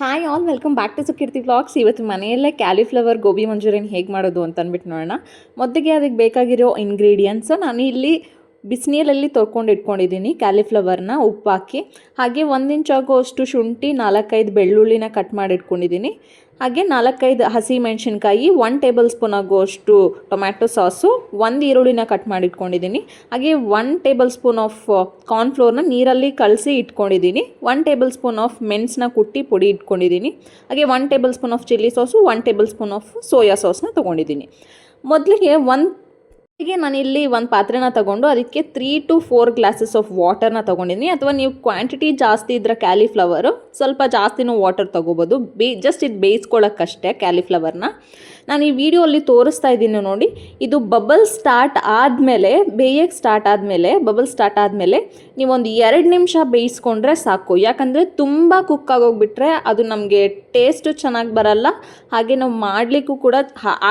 Hi all, welcome back to Sukeerthi vlogs. ಇವತ್ತು ಮನೆಯಲ್ಲೇ cauliflower gobi manchurian ಹೇಗೆ ಮಾಡೋದು ಅಂತ ಅಂದ್ಬಿಟ್ಟು ನೋಡೋಣ. ಮೊದಲಿಗೆ ಅದಕ್ಕೆ ಬೇಕಾಗಿರೋ ಇಂಗ್ರೀಡಿಯೆಂಟ್ಸ್ ನಾನು ಇಲ್ಲಿ ಬಿಸಿನೀರಲ್ಲಿ ತೊಳ್ಕೊಂಡು ಇಟ್ಕೊಂಡಿದ್ದೀನಿ. ಕ್ಯಾಲಿಫ್ಲವರ್ನ ಉಪ್ಪು ಹಾಕಿ, ಹಾಗೆ 1 ಇಂಚ್ ಆಗೋಷ್ಟು ಶುಂಠಿ, 4-5 ಬೆಳ್ಳುಳ್ಳಿನ ಕಟ್ ಮಾಡಿ ಇಟ್ಕೊಂಡಿದ್ದೀನಿ. ಹಾಗೆ 4-5 ಹಸಿ ಮೆಣಸಿನ್ಕಾಯಿ, 1 ಟೇಬಲ್ ಸ್ಪೂನ್ ಆಗುವಷ್ಟು ಟೊಮ್ಯಾಟೊ ಸಾಸು, 1 ಈರುಳ್ಳಿನ ಕಟ್ ಮಾಡಿ ಇಟ್ಕೊಂಡಿದ್ದೀನಿ. ಹಾಗೆ 1 ಟೇಬಲ್ ಸ್ಪೂನ್ ಆಫ್ ಕಾರ್ನ್ಫ್ಲೋರ್ನ ನೀರಲ್ಲಿ ಕಲಸಿ ಇಟ್ಕೊಂಡಿದ್ದೀನಿ. 1 ಟೇಬಲ್ ಸ್ಪೂನ್ ಆಫ್ ಮೆಣಸನ್ನ ಕುಟ್ಟಿ ಪುಡಿ ಇಟ್ಕೊಂಡಿದ್ದೀನಿ. ಹಾಗೆ 1 tablespoon of chilli sauce, 1 tablespoon of soya ಸಾಸ್ನ ತೊಗೊಂಡಿದ್ದೀನಿ. ಮೊದಲಿಗೆ ನಾನಿಲ್ಲಿ ಒಂದು ಪಾತ್ರೆನ ತೊಗೊಂಡು ಅದಕ್ಕೆ 3 to 4 ಗ್ಲಾಸಸ್ ಆಫ್ ವಾಟರ್ನ ತೊಗೊಂಡಿದ್ದೀನಿ. ಅಥವಾ ನೀವು ಕ್ವಾಂಟಿಟಿ ಜಾಸ್ತಿ ಇದ್ದರೆ ಕ್ಯಾಲಿಫ್ಲವರು ಸ್ವಲ್ಪ ಜಾಸ್ತಿನೂ ವಾಟರ್ ತೊಗೋಬೋದು. ಜಸ್ಟ್ ಇದು ಬೇಯಿಸ್ಕೊಳ್ಳೋಕ್ಕಷ್ಟೇ ಕ್ಯಾಲಿಫ್ಲವರ್ನ. ನಾನು ಈ ವಿಡಿಯೋಲ್ಲಿ ತೋರಿಸ್ತಾ ಇದ್ದೀನಿ ನೋಡಿ. ಇದು ಬಬಲ್ಸ್ ಸ್ಟಾರ್ಟ್ ಆದಮೇಲೆ, ಬಬಲ್ಸ್ ಸ್ಟಾರ್ಟ್ ಆದಮೇಲೆ ನೀವೊಂದು 2 ನಿಮಿಷ ಬೇಯಿಸ್ಕೊಂಡ್ರೆ ಸಾಕು. ಯಾಕಂದರೆ ತುಂಬ ಕುಕ್ ಆಗೋಗ್ಬಿಟ್ರೆ ಅದು ನಮಗೆ ಟೇಸ್ಟು ಚೆನ್ನಾಗಿ ಬರಲ್ಲ, ಹಾಗೆ ನಾವು ಮಾಡಲಿಕ್ಕೂ ಕೂಡ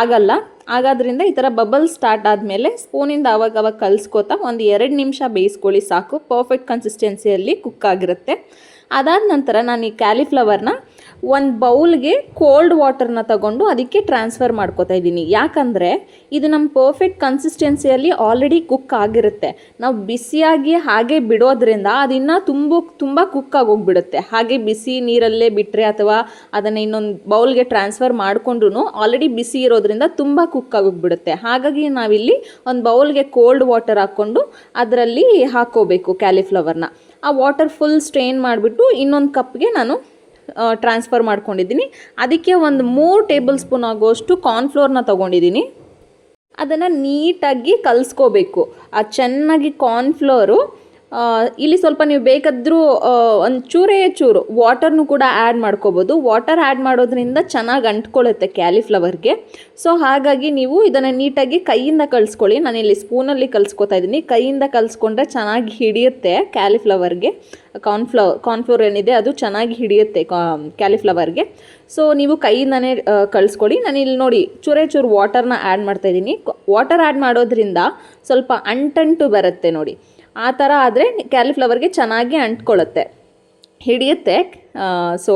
ಆಗಲ್ಲ. ಆಗೋದ್ರಿಂದ ಈ ಥರ ಬಬಲ್ ಸ್ಟಾರ್ಟ್ ಆದಮೇಲೆ ಸ್ಪೂನಿಂದ ಆವಾಗ ಕಲಿಸ್ಕೋತಾ ಒಂದು 2 ನಿಮಿಷ ಬೇಯಿಸ್ಕೊಳ್ಳಿ ಸಾಕು. ಪರ್ಫೆಕ್ಟ್ ಕನ್ಸಿಸ್ಟೆನ್ಸಿಯಲ್ಲಿ ಕುಕ್ ಆಗಿರುತ್ತೆ. ಅದಾದ ನಂತರ ನಾನು ಈ ಕ್ಯಾಲಿಫ್ಲವರ್ನ ಒಂದು ಬೌಲ್ಗೆ ಕೋಲ್ಡ್ ವಾಟರ್ನ ತಗೊಂಡು ಅದಕ್ಕೆ ಟ್ರಾನ್ಸ್ಫರ್ ಮಾಡ್ಕೋತಾ ಇದ್ದೀನಿ. ಯಾಕಂದರೆ ಇದು ನಮ್ಮ ಪರ್ಫೆಕ್ಟ್ ಕನ್ಸಿಸ್ಟೆನ್ಸಿಯಲ್ಲಿ ಆಲ್ರೆಡಿ ಕುಕ್ ಆಗಿರುತ್ತೆ. ನಾವು ಬಿಸಿಯಾಗಿ ಹಾಗೆ ಬಿಡೋದ್ರಿಂದ ಅದಿನ್ನೂ ತುಂಬ ಕುಕ್ ಆಗೋಗ್ಬಿಡುತ್ತೆ. ಹಾಗೆ ಬಿಸಿ ನೀರಲ್ಲೇ ಬಿಟ್ಟರೆ ಅಥವಾ ಅದನ್ನು ಇನ್ನೊಂದು ಬೌಲ್ಗೆ ಟ್ರಾನ್ಸ್ಫರ್ ಮಾಡಿಕೊಂಡ್ರೂ ಆಲ್ರೆಡಿ ಬಿಸಿ ಇರೋದ್ರಿಂದ ತುಂಬ ಕುಕ್ ಆಗೋಗ್ಬಿಡುತ್ತೆ. ಹಾಗಾಗಿ ನಾವಿಲ್ಲಿ ಒಂದು ಬೌಲ್ಗೆ ಕೋಲ್ಡ್ ವಾಟರ್ ಹಾಕ್ಕೊಂಡು ಅದರಲ್ಲಿ ಹಾಕ್ಕೋಬೇಕು ಕ್ಯಾಲಿಫ್ಲವರ್ನ. ಆ ವಾಟರ್ ಫುಲ್ ಸ್ಟ್ರೈನ್ ಮಾಡಿಬಿಟ್ಟು ಇನ್ನೊಂದು ಕಪ್ಗೆ ನಾನು ಟ್ರಾನ್ಸ್ಫರ್ ಮಾಡ್ಕೊಂಡಿದ್ದೀನಿ. ಅದಕ್ಕೆ ಒಂದು 3 ಟೇಬಲ್ ಸ್ಪೂನ್ ಆಗೋಷ್ಟು ಕಾರ್ನ್ಫ್ಲೋರ್ನ ತೊಗೊಂಡಿದ್ದೀನಿ. ಅದನ್ನು ನೀಟಾಗಿ ಕಲಿಸ್ಕೋಬೇಕು. ಚೆನ್ನಾಗಿ ಕಾರ್ನ್ಫ್ಲೋರು ಇಲ್ಲಿ ಸ್ವಲ್ಪ ನೀವು ಬೇಕಾದರೂ ಒಂದು ಚೂರು ವಾಟರ್ನು ಕೂಡ ಆ್ಯಡ್ ಮಾಡ್ಕೋಬೋದು. ವಾಟರ್ ಆ್ಯಡ್ ಮಾಡೋದ್ರಿಂದ ಚೆನ್ನಾಗಿ ಅಂಟ್ಕೊಳ್ಳುತ್ತೆ ಕ್ಯಾಲಿಫ್ಲವರ್ಗೆ. ಸೊ ಹಾಗಾಗಿ ನೀವು ಇದನ್ನು ನೀಟಾಗಿ ಕೈಯಿಂದ ಕಲಿಸ್ಕೊಳ್ಳಿ. ನಾನಿಲ್ಲಿ ಸ್ಪೂನಲ್ಲಿ ಕಲಿಸ್ಕೊತಾ ಇದ್ದೀನಿ. ಕೈಯಿಂದ ಕಲಿಸ್ಕೊಂಡ್ರೆ ಚೆನ್ನಾಗಿ ಹಿಡಿಯುತ್ತೆ ಕ್ಯಾಲಿಫ್ಲವರ್ಗೆ. ಕಾರ್ನ್ಫ್ಲೋರ್ ಏನಿದೆ ಅದು ಚೆನ್ನಾಗಿ ಹಿಡಿಯುತ್ತೆ ಕ್ಯಾಲಿಫ್ಲವರ್ಗೆ. ಸೊ ನೀವು ಕೈಯಿಂದನೇ ಕಲಿಸ್ಕೊಳ್ಳಿ. ನಾನಿಲ್ಲಿ ನೋಡಿ ಚೂರು ವಾಟರ್ನ ಆ್ಯಡ್ ಮಾಡ್ತಾಯಿದ್ದೀನಿ. ವಾಟರ್ ಆ್ಯಡ್ ಮಾಡೋದ್ರಿಂದ ಸ್ವಲ್ಪ ಅಂಟಂಟು ಬರುತ್ತೆ ನೋಡಿ. ಆ ಥರ ಆದರೆ ಕ್ಯಾಲಿಫ್ಲವರ್ಗೆ ಚೆನ್ನಾಗಿ ಅಂಟ್ಕೊಳ್ಳುತ್ತೆ, ಹಿಡಿಯುತ್ತೆ. ಸೊ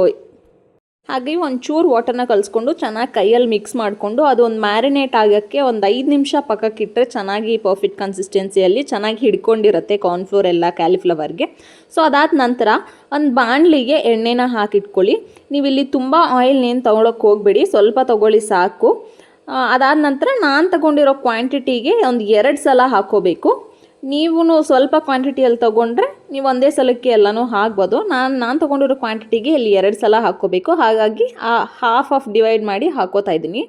ಹಾಗೆ ಒಂಚೂರು ವಾಟರ್ನ ಕಲಿಸ್ಕೊಂಡು ಚೆನ್ನಾಗಿ ಕೈಯಲ್ಲಿ ಮಿಕ್ಸ್ ಮಾಡಿಕೊಂಡು ಅದೊಂದು ಮ್ಯಾರಿನೇಟ್ ಆಗೋಕ್ಕೆ ಒಂದು 5 ನಿಮಿಷ ಪಕ್ಕಕ್ಕಿಟ್ಟರೆ ಚೆನ್ನಾಗಿ ಪರ್ಫೆಕ್ಟ್ ಕನ್ಸಿಸ್ಟೆನ್ಸಿಯಲ್ಲಿ ಚೆನ್ನಾಗಿ ಹಿಡ್ಕೊಂಡಿರುತ್ತೆ ಕಾರ್ನ್ಫ್ಲೋರ್ ಎಲ್ಲ ಕ್ಯಾಲಿಫ್ಲವರ್ಗೆ. ಸೊ ಅದಾದ ನಂತರ ಒಂದು ಬಾಣಲಿಗೆ ಎಣ್ಣೆನ ಹಾಕಿಟ್ಕೊಳ್ಳಿ. ನೀವಿಲ್ಲಿ ತುಂಬ ಆಯಿಲ್ನೇನು ತೊಗೊಳಕ್ಕೆ ಹೋಗಬೇಡಿ, ಸ್ವಲ್ಪ ತೊಗೊಳ್ಳಿ ಸಾಕು. ಅದಾದ ನಂತರ ನಾನು ತಗೊಂಡಿರೋ ಕ್ವಾಂಟಿಟಿಗೆ ಒಂದು 2 ಸಲ ಹಾಕ್ಕೋಬೇಕು. ನೀವು ಸ್ವಲ್ಪ ಕ್ವಾಂಟಿಟಿಯಲ್ಲಿ ತೊಗೊಂಡ್ರೆ ನೀವು ಒಂದೇ ಸಲಕ್ಕೆ ಎಲ್ಲನೂ ಹಾಕ್ಬೋದು. ನಾನು ತೊಗೊಂಡಿರೋ ಕ್ವಾಂಟಿಟಿಗೆ ಇಲ್ಲಿ 2 ಸಲ ಹಾಕ್ಕೋಬೇಕು. ಹಾಗಾಗಿ ಹಾಫ್ ಡಿವೈಡ್ ಮಾಡಿ ಹಾಕೋತಾ ಇದ್ದೀನಿ.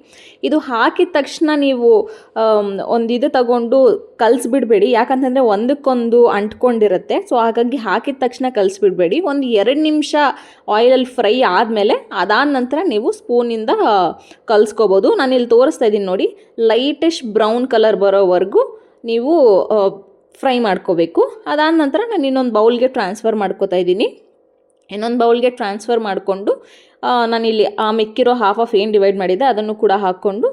ಇದು ಹಾಕಿದ ತಕ್ಷಣ ನೀವು ಒಂದು ತಗೊಂಡು ಕಲಿಸ್ಬಿಡ್ಬೇಡಿ. ಯಾಕಂತಂದರೆ ಒಂದಕ್ಕೊಂದು ಅಂಟ್ಕೊಂಡಿರುತ್ತೆ. ಸೊ ಹಾಗಾಗಿ ಹಾಕಿದ ತಕ್ಷಣ ಕಲಿಸ್ಬಿಡ್ಬೇಡಿ. ಒಂದು 2 ನಿಮಿಷ ಆಯಿಲಲ್ಲಿ ಫ್ರೈ ಆದಮೇಲೆ ಅದಾದ ನಂತರ ನೀವು ಸ್ಪೂನಿಂದ ಕಲಿಸ್ಕೋಬೋದು. ನಾನಿಲ್ಲಿ ತೋರಿಸ್ತಾ ಇದ್ದೀನಿ ನೋಡಿ. ಲೈಟಿಶ್ ಬ್ರೌನ್ ಕಲರ್ ಬರೋವರೆಗೂ ನೀವು ಫ್ರೈ ಮಾಡ್ಕೋಬೇಕು. ಅದಾದ ನಂತರ ನಾನು ಇನ್ನೊಂದು ಬೌಲ್ಗೆ ಟ್ರಾನ್ಸ್ಫರ್ ಮಾಡ್ಕೋತಾ ಇದ್ದೀನಿ. ಇನ್ನೊಂದು ಬೌಲ್ಗೆ ಟ್ರಾನ್ಸ್ಫರ್ ಮಾಡಿಕೊಂಡು ನಾನಿಲ್ಲಿ ಆ ಮಿಕ್ಕಿರೋ ಹಾಫ್ ಏನು ಡಿವೈಡ್ ಮಾಡಿದ್ದೆ ಅದನ್ನು ಕೂಡ ಹಾಕ್ಕೊಂಡು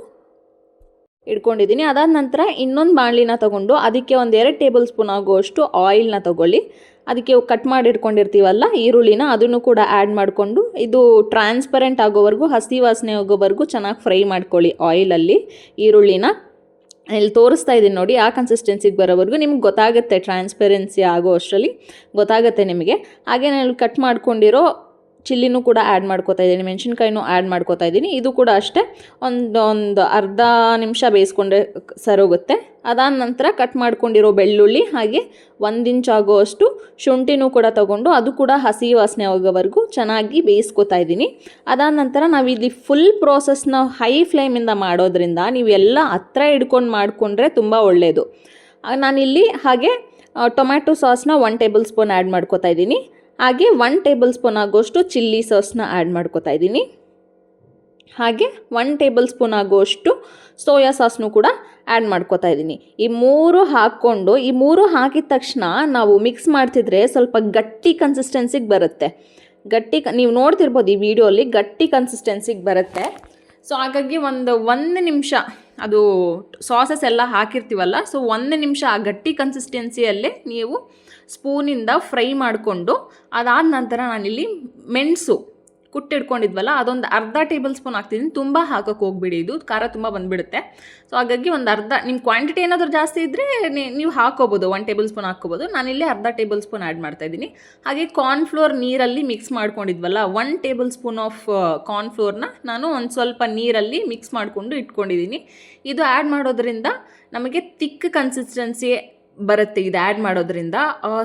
ಇಟ್ಕೊಂಡಿದ್ದೀನಿ. ಅದಾದ ನಂತರ ಇನ್ನೊಂದು ಬಾಣಲಿನ ತೊಗೊಂಡು ಅದಕ್ಕೆ ಒಂದು 2 ಟೇಬಲ್ ಸ್ಪೂನ್ ಆಗುವಷ್ಟು ಆಯಿಲ್ನ ತೊಗೊಳ್ಳಿ. ಅದಕ್ಕೆ ಕಟ್ ಮಾಡಿ ಇಟ್ಕೊಂಡಿರ್ತೀವಲ್ಲ ಈರುಳ್ಳಿನ, ಅದನ್ನು ಕೂಡ ಆ್ಯಡ್ ಮಾಡಿಕೊಂಡು ಇದು ಟ್ರಾನ್ಸ್ಪರೆಂಟ್ ಆಗೋವರೆಗೂ, ಹಸಿ ವಾಸನೆ ಹೋಗೋವರೆಗೂ ಚೆನ್ನಾಗಿ ಫ್ರೈ ಮಾಡ್ಕೊಳ್ಳಿ ಆಯಿಲಲ್ಲಿ ಈರುಳ್ಳಿನ. ಇಲ್ಲಿ ತೋರಿಸ್ತಾ ಇದ್ದೀನಿ ನೋಡಿ. ಆ ಕನ್ಸಿಸ್ಟೆನ್ಸಿಗೆ ಬರೋವರೆಗೂ ನಿಮ್ಗೆ ಗೊತ್ತಾಗುತ್ತೆ, ಟ್ರಾನ್ಸ್ಪರೆನ್ಸಿ ಆಗೋ ಅಷ್ಟರಲ್ಲಿ ಗೊತ್ತಾಗುತ್ತೆ ನಿಮಗೆ. ಹಾಗೆ ನಾನು ಕಟ್ ಮಾಡ್ಕೊಂಡಿರೋ ಚಿಲ್ಲಿನೂ ಕೂಡ ಆ್ಯಡ್ ಮಾಡ್ಕೋತಾ ಇದ್ದೀನಿ, ಮೆಣಸಿನ್ಕಾಯಿನೂ ಆ್ಯಡ್ ಮಾಡ್ಕೋತಾ ಇದ್ದೀನಿ. ಇದು ಕೂಡ ಅಷ್ಟೇ ಒಂದು ಅರ್ಧ ನಿಮಿಷ ಬೇಯಿಸ್ಕೊಂಡ್ರೆ ಸರೋಗುತ್ತೆ. ಅದಾದ ನಂತರ ಕಟ್ ಮಾಡ್ಕೊಂಡಿರೋ ಬೆಳ್ಳುಳ್ಳಿ ಹಾಗೆ 1 ಇಂಚ್ ಆಗೋಷ್ಟು ಶುಂಠಿನೂ ಕೂಡ ತೊಗೊಂಡು ಅದು ಕೂಡ ಹಸಿ ವಾಸನೆ ಹೋಗೋವರೆಗೂ ಚೆನ್ನಾಗಿ ಬೇಯಿಸ್ಕೊತಾ ಇದ್ದೀನಿ. ಅದಾದ ನಂತರ ನಾವಿಲ್ಲಿ ಫುಲ್ ಪ್ರೋಸೆಸ್ನ ಹೈ ಫ್ಲೇಮಿಂದ ಮಾಡೋದ್ರಿಂದ ನೀವು ಎಲ್ಲ ಹತ್ರ ಹಿಡ್ಕೊಂಡು ಮಾಡಿಕೊಂಡ್ರೆ ತುಂಬ ಒಳ್ಳೆಯದು. ನಾನಿಲ್ಲಿ ಹಾಗೆ ಟೊಮ್ಯಾಟೊ ಸಾಸ್ನ 1 ಟೇಬಲ್ ಸ್ಪೂನ್ ಆ್ಯಡ್ ಮಾಡ್ಕೋತಾ ಇದ್ದೀನಿ. ಹಾಗೆ 1 ಟೇಬಲ್ ಸ್ಪೂನ್ ಆಗೋಷ್ಟು ಚಿಲ್ಲಿ ಸಾಸ್ನ ಆ್ಯಡ್ ಮಾಡ್ಕೋತಾ ಇದ್ದೀನಿ. ಹಾಗೆ 1 ಟೇಬಲ್ ಸ್ಪೂನ್ ಆಗೋಷ್ಟು ಸೋಯಾ ಸಾಸ್ನು ಕೂಡ ಆ್ಯಡ್ ಮಾಡ್ಕೋತಾ ಇದ್ದೀನಿ. ಈ 3 ಹಾಕ್ಕೊಂಡು ಈ 3 ಹಾಕಿದ ತಕ್ಷಣ ನಾವು ಮಿಕ್ಸ್ ಮಾಡ್ತಿದ್ರೆ ಸ್ವಲ್ಪ ಗಟ್ಟಿ ಕನ್ಸಿಸ್ಟೆನ್ಸಿಗೆ ಬರುತ್ತೆ. ನೀವು ನೋಡ್ತಿರ್ಬೋದು ಈ ವಿಡಿಯೋಲಿ ಗಟ್ಟಿ ಕನ್ಸಿಸ್ಟೆನ್ಸಿಗೆ ಬರುತ್ತೆ. ಸೊ ಹಾಗಾಗಿ ಒಂದು ನಿಮಿಷ ಅದು ಸಾಸಸ್ ಎಲ್ಲ ಹಾಕಿರ್ತೀವಲ್ಲ, ಸೊ 1 ನಿಮಿಷ ಆ ಗಟ್ಟಿ ಕನ್ಸಿಸ್ಟೆನ್ಸಿಯಲ್ಲೇ ನೀವು ಸ್ಪೂನಿಂದ ಫ್ರೈ ಮಾಡಿಕೊಂಡು ಅದಾದ ನಂತರ ನಾನಿಲ್ಲಿ ಮೆಣಸು ಕುಟ್ಟಿಡ್ಕೊಂಡಿದ್ವಲ್ಲ ಅದೊಂದು ಅರ್ಧ ಟೇಬಲ್ ಸ್ಪೂನ್ ಹಾಕ್ತಿದ್ದೀನಿ. ತುಂಬ ಹಾಕೋಕ್ಕೆ ಹೋಗ್ಬಿಡಿ, ಇದು ಖಾರ ತುಂಬ ಬಂದುಬಿಡುತ್ತೆ. ಸೊ ಹಾಗಾಗಿ ಒಂದು ಅರ್ಧ, ನಿಮ್ಮ ಕ್ವಾಂಟಿಟಿ ಏನಾದರೂ ಜಾಸ್ತಿ ಇದ್ದರೆ ನೀವು ಹಾಕೋಬೋದು, 1 ಟೇಬಲ್ ಸ್ಪೂನ್ ಹಾಕ್ಕೋಬೋದು. ನಾನಿಲ್ಲಿ ಅರ್ಧ ಟೇಬಲ್ ಸ್ಪೂನ್ ಆ್ಯಡ್ ಮಾಡ್ತಾಯಿದ್ದೀನಿ. ಹಾಗೆ ಕಾರ್ನ್ಫ್ಲೋರ್ ನೀರಲ್ಲಿ ಮಿಕ್ಸ್ ಮಾಡ್ಕೊಂಡಿದ್ವಲ್ಲ, 1 ಟೇಬಲ್ ಸ್ಪೂನ್ ಆಫ್ ಕಾರ್ನ್ಫ್ಲೋರ್ನ ನಾನು ಒಂದು ಸ್ವಲ್ಪ ನೀರಲ್ಲಿ ಮಿಕ್ಸ್ ಮಾಡಿಕೊಂಡು ಇಟ್ಕೊಂಡಿದ್ದೀನಿ. ಇದು ಆ್ಯಡ್ ಮಾಡೋದ್ರಿಂದ ನಮಗೆ ತಿಕ್ ಕನ್ಸಿಸ್ಟೆನ್ಸಿ ಬರುತ್ತೆ. ಇದು ಆ್ಯಡ್ ಮಾಡೋದ್ರಿಂದ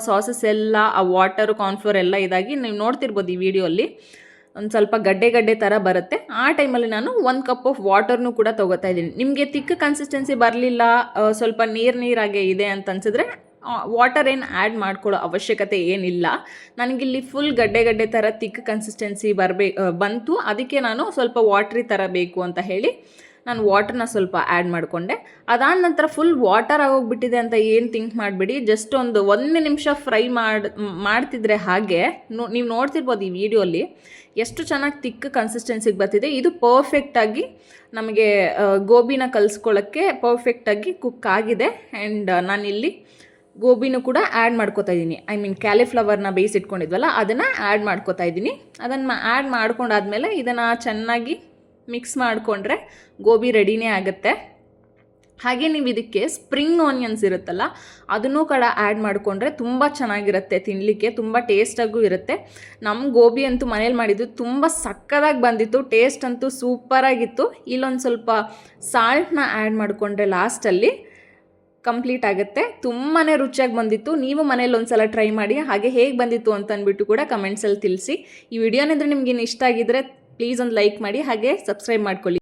ಸಾಸಸ್ ಎಲ್ಲ, ಆ ವಾಟರು ಕಾರ್ನ್ಫ್ಲೋರ್ ಎಲ್ಲ ಇದಾಗಿ ನೀವು ನೋಡ್ತಿರ್ಬೋದು ಈ ವಿಡಿಯೋಲ್ಲಿ ಒಂದು ಸ್ವಲ್ಪ ಗಡ್ಡೆ ಥರ ಬರುತ್ತೆ. ಆ ಟೈಮಲ್ಲಿ ನಾನು 1 ಕಪ್ ಆಫ್ ವಾಟರ್ನೂ ಕೂಡ ತೊಗೋತಾ ಇದ್ದೀನಿ. ನಿಮಗೆ ತಿಕ್ ಕನ್ಸಿಸ್ಟೆನ್ಸಿ ಬರಲಿಲ್ಲ, ಸ್ವಲ್ಪ ನೀರಾಗೆ ಇದೆ ಅಂತ ಅನ್ಸಿದ್ರೆ ವಾಟರ್ ಏನು ಆ್ಯಡ್ ಮಾಡ್ಕೊಳ್ಳೋ ಅವಶ್ಯಕತೆ ಏನಿಲ್ಲ. ನನಗಿಲ್ಲಿ ಫುಲ್ ಗಡ್ಡೆ ಥರ ತಿಕ್ ಕನ್ಸಿಸ್ಟೆನ್ಸಿ ಬಂತು. ಅದಕ್ಕೆ ನಾನು ಸ್ವಲ್ಪ ವಾಟ್ರಿ ಥರ ಬೇಕು ಅಂತ ಹೇಳಿ ನಾನು ವಾಟರ್ನ ಸ್ವಲ್ಪ ಆ್ಯಡ್ ಮಾಡಿಕೊಂಡೆ. ಅದಾದ ನಂತರ ಫುಲ್ ವಾಟರ್ ಆಗೋಗ್ಬಿಟ್ಟಿದೆ ಅಂತ ಏನು ಥಿಂಕ್ ಮಾಡಿಬಿಡಿ. ಜಸ್ಟ್ ಒಂದು 1 ನಿಮಿಷ ಫ್ರೈ ಮಾಡ್ತಿದ್ರೆ ಹಾಗೆ ನೀವು ನೋಡ್ತಿರ್ಬೋದು ಈ ವಿಡಿಯೋಲಿ ಎಷ್ಟು ಚೆನ್ನಾಗಿ ತಿಕ್ ಕನ್ಸಿಸ್ಟೆನ್ಸಿಗೆ ಬರ್ತಿದೆ. ಇದು ಪರ್ಫೆಕ್ಟಾಗಿ ನಮಗೆ ಗೋಬಿನ ಕಲಿಸ್ಕೊಳ್ಳೋಕ್ಕೆ ಪರ್ಫೆಕ್ಟಾಗಿ ಕುಕ್ ಆಗಿದೆ. ಆ್ಯಂಡ್ ನಾನಿಲ್ಲಿ ಗೋಬಿನೂ ಕೂಡ ಆ್ಯಡ್ ಮಾಡ್ಕೋತಾ ಇದ್ದೀನಿ. ಐ ಮೀನ್ ಕ್ಯಾಲಿಫ್ಲವರ್ನ ಬೇಯಿಸಿಟ್ಕೊಂಡಿದ್ವಲ್ಲ ಅದನ್ನು ಆ್ಯಡ್ ಮಾಡ್ಕೋತಾ ಇದ್ದೀನಿ. ಅದನ್ನು ಆ್ಯಡ್ ಮಾಡ್ಕೊಂಡಾದ್ಮೇಲೆ ಇದನ್ನು ಚೆನ್ನಾಗಿ ಮಿಕ್ಸ್ ಮಾಡಿಕೊಂಡ್ರೆ ಗೋಬಿ ರೆಡಿನೇ ಆಗುತ್ತೆ. ಹಾಗೆ ನೀವು ಇದಕ್ಕೆ ಸ್ಪ್ರಿಂಗ್ ಆನಿಯನ್ಸ್ ಇರುತ್ತಲ್ಲ ಅದನ್ನು ಕೂಡ ಆ್ಯಡ್ ಮಾಡಿಕೊಂಡ್ರೆ ತುಂಬ ಚೆನ್ನಾಗಿರುತ್ತೆ, ತಿನ್ನಲಿಕ್ಕೆ ತುಂಬ ಟೇಸ್ಟಾಗೂ ಇರುತ್ತೆ. ನಮ್ಮ ಗೋಬಿ ಅಂತೂ ಮನೇಲಿ ಮಾಡಿದ್ದು ತುಂಬ ಸಕ್ಕದಾಗಿ ಬಂದಿತ್ತು, ಟೇಸ್ಟ್ ಅಂತೂ ಸೂಪರಾಗಿತ್ತು. ಇಲ್ಲೊಂದು ಸ್ವಲ್ಪ ಸಾಲ್ಟ್ನ ಆ್ಯಡ್ ಮಾಡಿಕೊಂಡ್ರೆ ಲಾಸ್ಟಲ್ಲಿ ಕಂಪ್ಲೀಟ್ ಆಗುತ್ತೆ. ತುಂಬಾ ರುಚಿಯಾಗಿ ಬಂದಿತ್ತು. ನೀವು ಮನೇಲಿ ಒಂದ್ಸಲ ಟ್ರೈ ಮಾಡಿ, ಹಾಗೆ ಹೇಗೆ ಬಂದಿತ್ತು ಅಂತ ಅಂದ್ಬಿಟ್ಟು ಕೂಡ ಕಮೆಂಟ್ಸಲ್ಲಿ ತಿಳಿಸಿ. ಈ ವಿಡಿಯೋನಾದ್ರೆ ನಿಮ್ಗೇನು ಇಷ್ಟ ಆಗಿದ್ರೆ ಪ್ಲೀಸ್ ಒಂದು ಲೈಕ್ ಮಾಡಿ, ಹಾಗೆ ಸಬ್ಸ್ಕ್ರೈಬ್ ಮಾಡ್ಕೊಳ್ಳಿ.